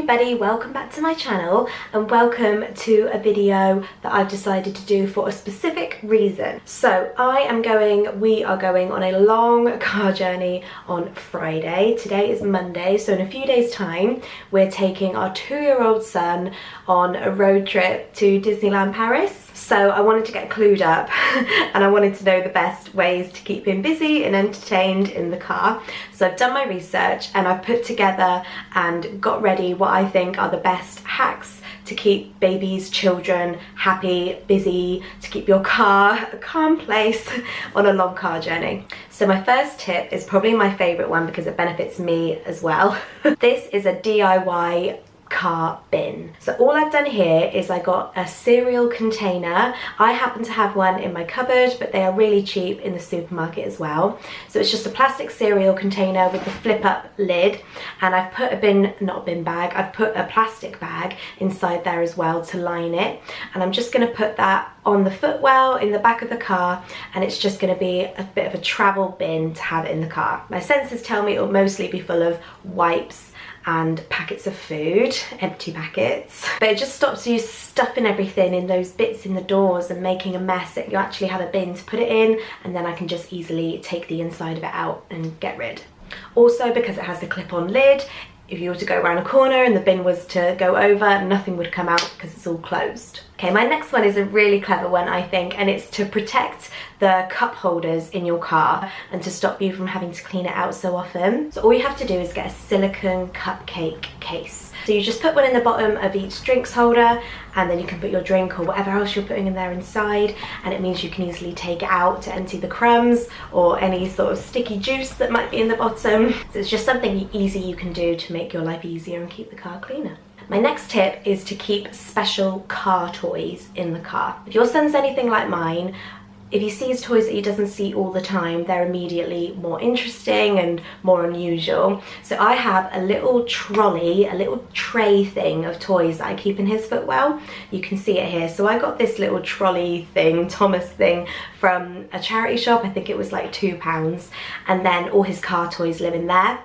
everybody, welcome back to my channel and welcome to a video that I've decided to do for a specific reason. So we are going on a long car journey on Friday. Today is Monday, so in a few days time we're taking our 2-year-old son on a road trip to Disneyland Paris. So I wanted to get clued up and I wanted to know the best ways to keep him busy and entertained in the car. So I've done my research and I've put together and got ready what I think are the best hacks to keep babies, children happy, busy, to keep your car a calm place on a long car journey. So my first tip is probably my favourite one because it benefits me as well. This is a DIY car bin. So all I've done here is I got a cereal container. I happen to have one in my cupboard, but they are really cheap in the supermarket as well. So it's just a plastic cereal container with the flip up lid, and I've put I've put a plastic bag inside there as well to line it, and I'm just going to put that on the footwell in the back of the car, and it's just going to be a bit of a travel bin to have in the car. My senses tell me it will mostly be full of wipes and packets of food, empty packets, but it just stops you stuffing everything in those bits in the doors and making a mess. That you actually have a bin to put it in, and then I can just easily take the inside of it out and get rid. Also, because it has the clip-on lid, if you were to go around a corner and the bin was to go over, nothing would come out because it's all closed. Okay, my next one is a really clever one, I think, and it's to protect the cup holders in your car and to stop you from having to clean it out so often. So all you have to do is get a silicone cupcake case. So you just put one in the bottom of each drinks holder, and then you can put your drink or whatever else you're putting in there inside, and it means you can easily take it out to empty the crumbs or any sort of sticky juice that might be in the bottom. So it's just something easy you can do to make your life easier and keep the car cleaner. My next tip is to keep special car toys in the car. If your son's anything like mine, if he sees toys that he doesn't see all the time, they're immediately more interesting and more unusual. So I have a little trolley, a little tray thing of toys that I keep in his footwell. You can see it here. So I got this little trolley thing, Thomas thing, from a charity shop. I think it was like £2. And then all his car toys live in there.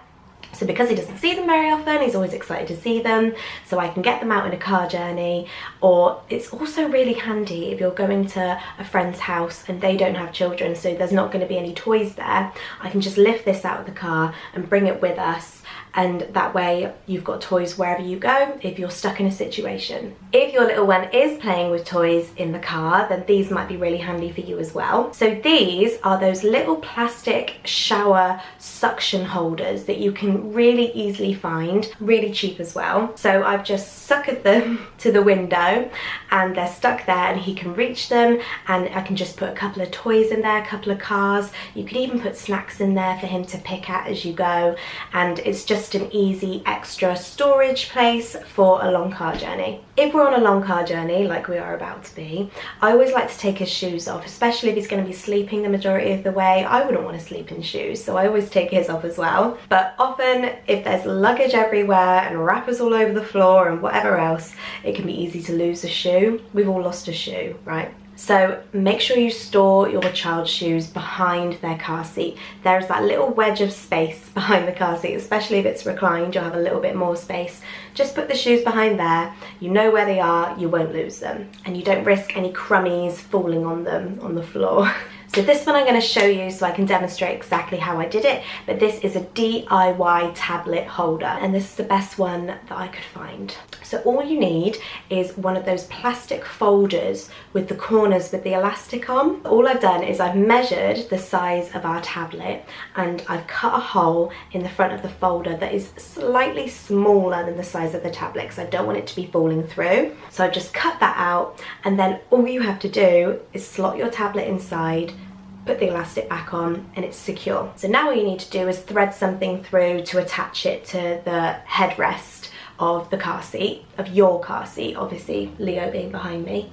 So because he doesn't see them very often, he's always excited to see them, so I can get them out in a car journey. Or it's also really handy if you're going to a friend's house and they don't have children, so there's not going to be any toys there. I can just lift this out of the car and bring it with us, and that way you've got toys wherever you go if you're stuck in a situation. If your little one is playing with toys in the car, then these might be really handy for you as well. So these are those little plastic shower suction holders that you can really easily find, really cheap as well. So I've just suckered them to the window and they're stuck there, and he can reach them, and I can just put a couple of toys in there, a couple of cars. You could even put snacks in there for him to pick at as you go, and it's just an easy extra storage place for a long car journey. If we're on a long car journey like we are about to be, I always like to take his shoes off, especially if he's going to be sleeping the majority of the way. I wouldn't want to sleep in shoes, so I always take his off as well. But often if there's luggage everywhere and wrappers all over the floor and whatever else, it can be easy to lose a shoe. We've all lost a shoe, right? So make sure you store your child's shoes behind their car seat. There's that little wedge of space behind the car seat, especially if it's reclined, you'll have a little bit more space. Just put the shoes behind there, you know where they are, you won't lose them, and you don't risk any crummies falling on them on the floor. So this one I'm going to show you so I can demonstrate exactly how I did it, but this is a DIY tablet holder, and this is the best one that I could find. So all you need is one of those plastic folders with the corners with the elastic on. All I've done is I've measured the size of our tablet, and I've cut a hole in the front of the folder that is slightly smaller than the size of the tablet because I don't want it to be falling through. So I've just cut that out, and then all you have to do is slot your tablet inside, put the elastic back on, and it's secure. So now all you need to do is thread something through to attach it to the headrest of the car seat, of your car seat, obviously Leo being behind me.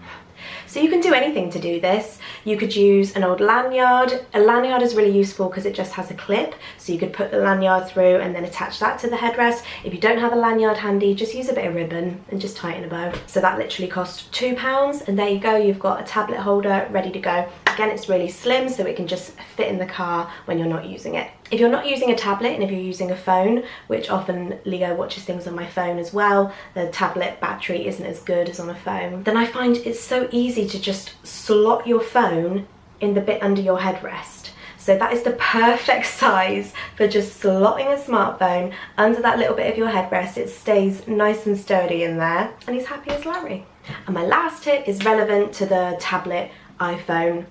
So you can do anything to do this. You could use an old lanyard. A lanyard is really useful because it just has a clip, so you could put the lanyard through and then attach that to the headrest. If you don't have a lanyard handy, just use a bit of ribbon and just tie it in a bow. So that literally cost £2, and there you go, you've got a tablet holder ready to go. Again, it's really slim, so it can just fit in the car when you're not using it. If you're not using a tablet and if you're using a phone, which often Leo watches things on my phone as well, the tablet battery isn't as good as on a phone, then I find it's so easy to just slot your phone in the bit under your headrest. So that is the perfect size for just slotting a smartphone under that little bit of your headrest. It stays nice and sturdy in there, and he's happy as Larry. And my last tip is relevant to the tablet, iPhone,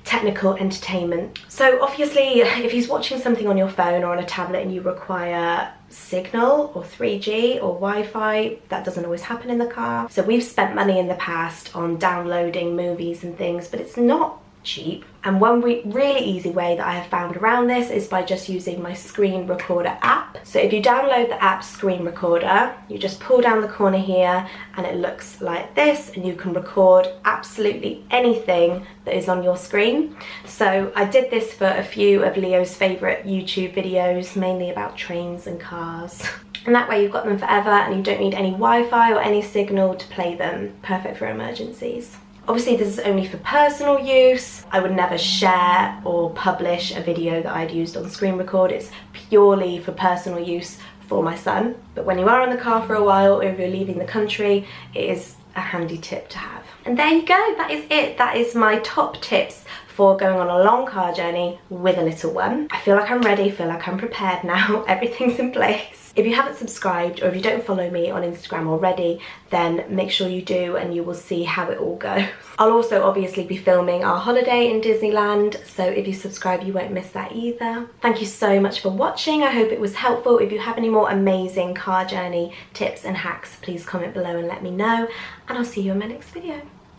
technical entertainment. So obviously, if he's watching something on your phone or on a tablet and you require signal or 3G or Wi-Fi, that doesn't always happen in the car. So we've spent money in the past on downloading movies and things, but it's not cheap. And one really easy way that I have found around this is by just using my screen recorder app. So if you download the app Screen Recorder, you just pull down the corner here and it looks like this, and you can record absolutely anything that is on your screen. So I did this for a few of Leo's favourite YouTube videos, mainly about trains and cars. And that way you've got them forever and you don't need any Wi-Fi or any signal to play them. Perfect for emergencies. Obviously this is only for personal use. I would never share or publish a video that I'd used on Screen Record. It's purely for personal use for my son. But when you are in the car for a while or if you're leaving the country, it is a handy tip to have. And there you go, that is it. That is my top tips for going on a long car journey with a little one. I feel like I'm ready, feel like I'm prepared now. Everything's in place. If you haven't subscribed or if you don't follow me on Instagram already, then make sure you do and you will see how it all goes. I'll also obviously be filming our holiday in Disneyland, so if you subscribe you won't miss that either. Thank you so much for watching. I hope it was helpful. If you have any more amazing car journey tips and hacks, please comment below and let me know, and I'll see you in my next video.